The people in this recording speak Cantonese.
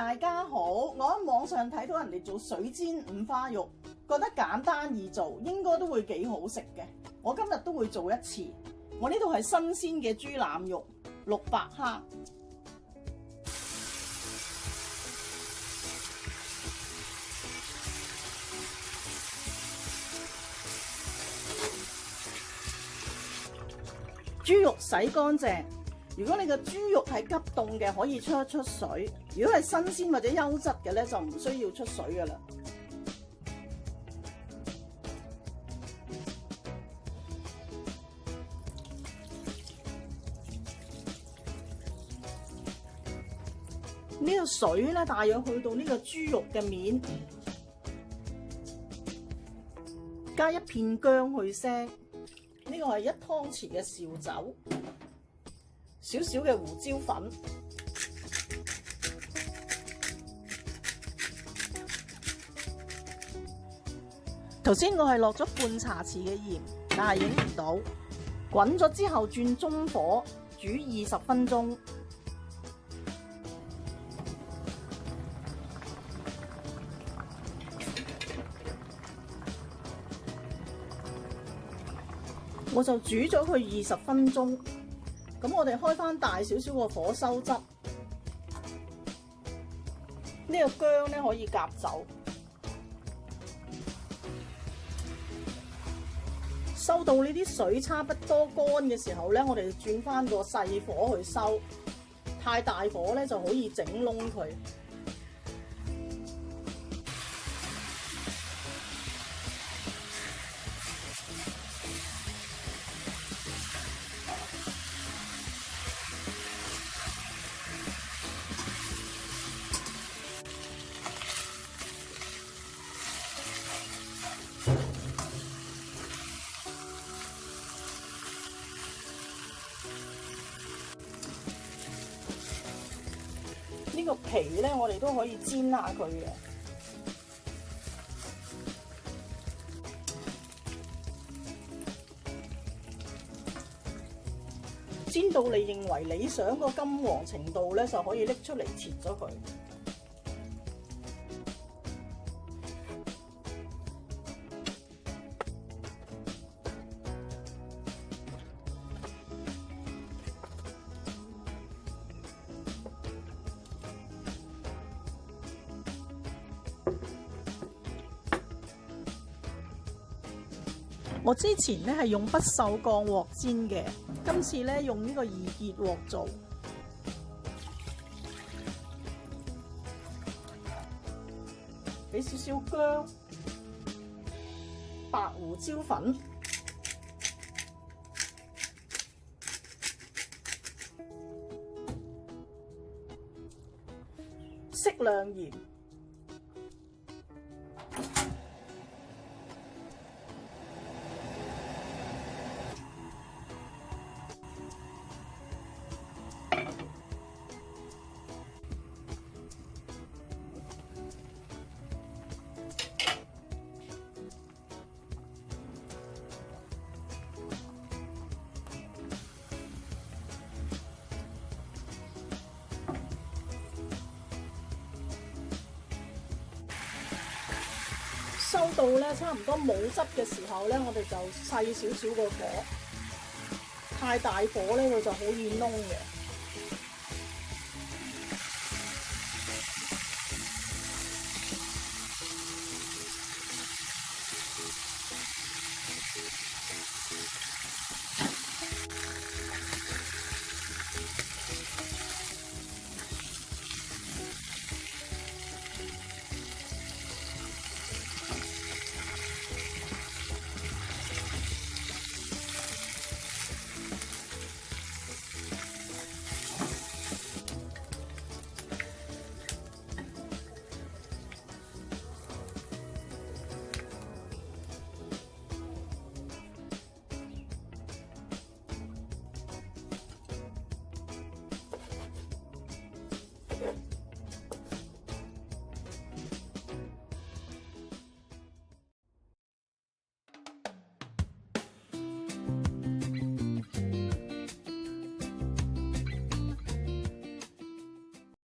大家好，我喺網上睇到人哋做水煎五花肉，覺得簡單易做，應該都會幾好食嘅。我今日都會做一次。我呢度係新鮮嘅豬腩肉600克。豬肉洗乾淨。如果你個豬肉係急凍嘅，可以出一出水；如果係新鮮或者優質嘅咧，就唔需要出水噶啦。呢個水咧，大約去到呢個豬肉嘅面，加一片薑去腥。呢個係1湯匙嘅紹酒。少少嘅胡椒粉，頭先我係落咗半茶匙嘅鹽，但係影唔到。滾咗之後轉中火煮20分鐘。我就煮咗佢20分鐘。咁我哋開翻大少少個火收汁，呢個薑咧可以夾走，收到呢啲水差不多乾嘅時候咧，我哋轉翻個細火去收，太大火咧就可以整燶佢。呢個皮咧，我哋都可以煎下佢嘅。煎到你認為理想個金黃程度咧，就可以拎出嚟切咗佢。我之前咧係用不鏽鋼鑊煎嘅，今次咧用呢個易潔鑊做。俾少少薑、白胡椒粉、適量鹽。收到咧差唔多冇汁嘅時候咧，我哋就細少少個火，太大火咧佢就好易燶嘅。